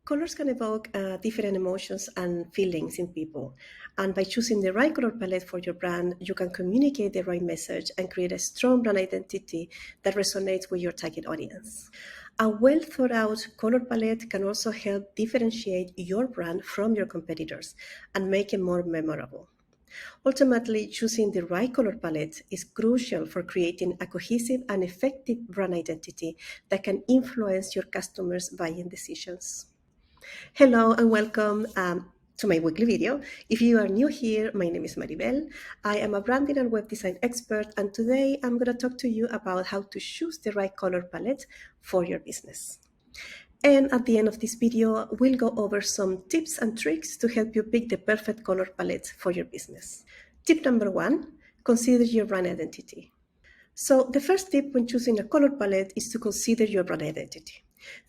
Colors can evoke different emotions and feelings in people. And by choosing the right color palette for your brand, you can communicate the right message and create a strong brand identity that resonates with your target audience. A well thought out color palette can also help differentiate your brand from your competitors and make it more memorable. Ultimately, choosing the right color palette is crucial for creating a cohesive and effective brand identity that can influence your customers' buying decisions. Hello and welcome to my weekly video. If you are new here, my name is Maribel. I am a branding and web design expert, and today I'm going to talk to you about how to choose the right color palette for your business. And at the end of this video, we'll go over some tips and tricks to help you pick the perfect color palette for your business. Tip number one, consider your brand identity. So the first tip when choosing a color palette is to consider your brand identity.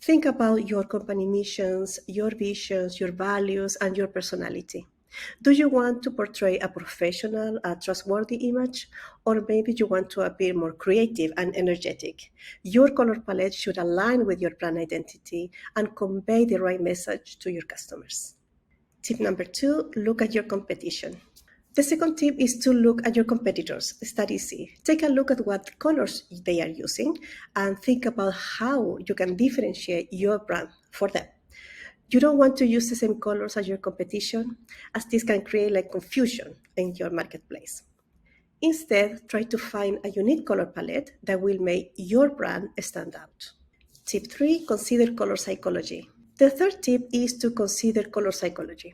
Think about your company missions, your visions, your values, and your personality. Do you want to portray a professional, a trustworthy image? Or maybe you want to appear more creative and energetic? Your color palette should align with your brand identity and convey the right message to your customers. Tip number two, look at your competition. The second tip is to look at your competitors. It's that easy. Take a look at what colors they are using and think about how you can differentiate your brand for them. You don't want to use the same colors as your competition, as this can create like confusion in your marketplace. Instead, try to find a unique color palette that will make your brand stand out. Tip 3, consider color psychology. The third tip is to consider color psychology.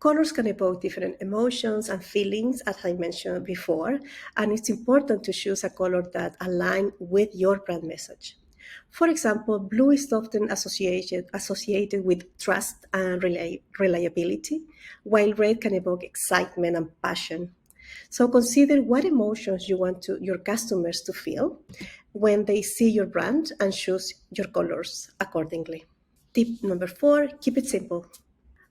Colors can evoke different emotions and feelings, as I mentioned before, and it's important to choose a color that aligns with your brand message. For example, blue is often associated with trust and reliability, while red can evoke excitement and passion. So consider what emotions you want your customers to feel when they see your brand and choose your colors accordingly. Tip number 4, keep it simple.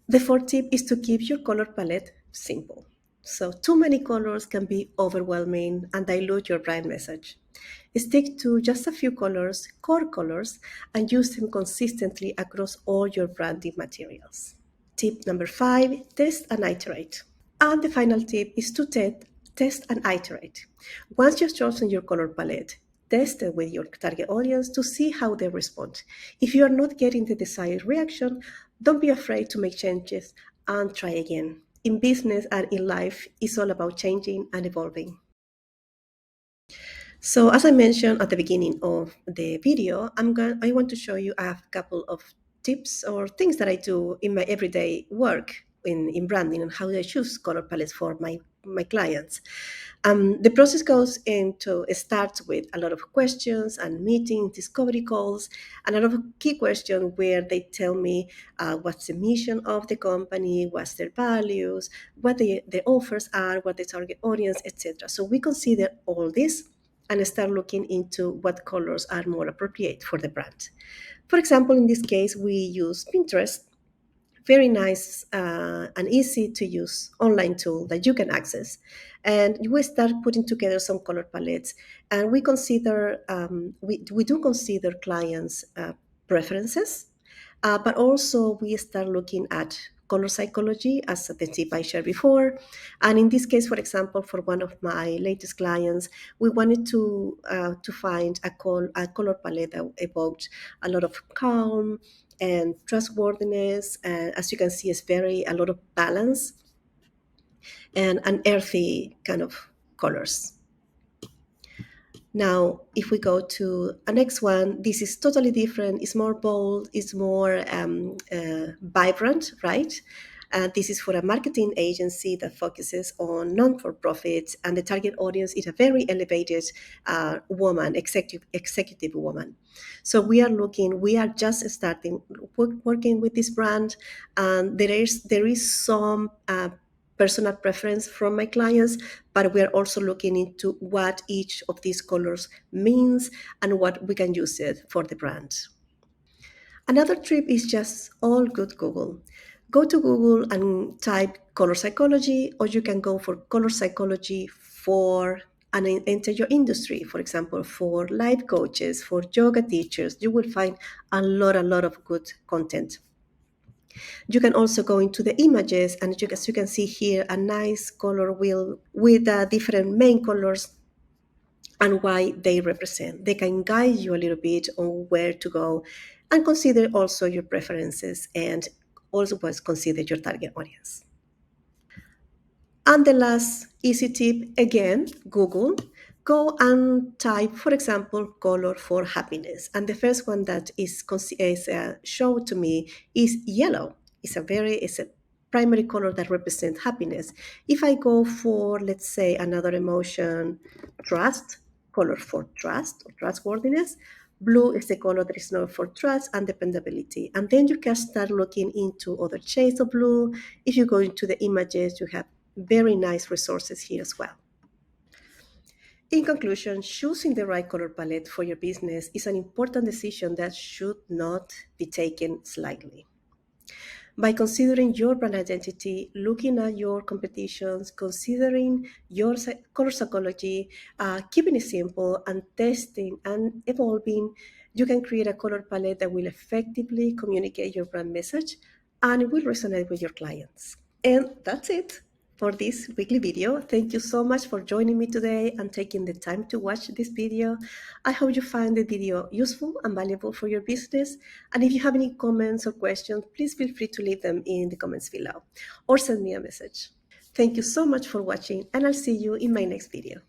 The fourth tip is to keep your color palette simple. So too many colors can be overwhelming and dilute your brand message. Stick to just a few colors, core colors, and use them consistently across all your branding materials. Tip number 5, test and iterate. And the final tip is to test and iterate. Once you've chosen your color palette, test it with your target audience to see how they respond. If you are not getting the desired reaction, don't be afraid to make changes and try again. In business and in life, it's all about changing and evolving. So as I mentioned at the beginning of the video, I want to show you a couple of tips or things that I do in my everyday work in branding and how I choose color palettes for my clients. The process goes into it starts with a lot of questions and meetings, discovery calls, and a lot of key questions where they tell me what's the mission of the company, what's their values, what the offers are, what the target audience, etc. So we consider all this and start looking into what colors are more appropriate for the brand. For example, in this case, we use Pinterest, very nice and easy to use online tool that you can access. And we start putting together some color palettes, and we consider we do consider clients' preferences, but also we start looking at color psychology as the tip I shared before. And in this case, for example, for one of my latest clients, we wanted to find a color palette that evoked a lot of calm and trustworthiness. And as you can see, it's a lot of balance and an earthy kind of colors. Now, if we go to a next one, this is totally different. It's more bold, it's more vibrant, right? This is for a marketing agency that focuses on non-for-profit, and the target audience is a very elevated woman, executive woman. So we are just starting working with this brand, and there is some personal preference from my clients, but we are also looking into what each of these colors means and what we can use it for the brand. Another tip is just all good Google. Go to Google and type color psychology, or you can go for color psychology for and enter your industry. For example, for life coaches, for yoga teachers, you will find a lot of good content. You can also go into the images, and as you can see here, a nice color wheel with different main colors and why they represent. They can guide you a little bit on where to go, and consider also your preferences, and also consider your target audience. And the last easy tip, again, Google. Go and type, for example, color for happiness. And the first one that is shown to me is yellow. It's a primary color that represents happiness. If I go for, let's say, another emotion, trust, color for trust or trustworthiness, blue is the color that is known for trust and dependability. And then you can start looking into other shades of blue. If you go into the images, you have very nice resources here as well. In conclusion, choosing the right color palette for your business is an important decision that should not be taken slightly. By considering your brand identity, looking at your competitions, considering your color psychology, keeping it simple, and testing and evolving, you can create a color palette that will effectively communicate your brand message and it will resonate with your clients. And that's it for this weekly video. Thank you so much for joining me today and taking the time to watch this video. I hope you find the video useful and valuable for your business. And if you have any comments or questions, please feel free to leave them in the comments below or send me a message. Thank you so much for watching, and I'll see you in my next video.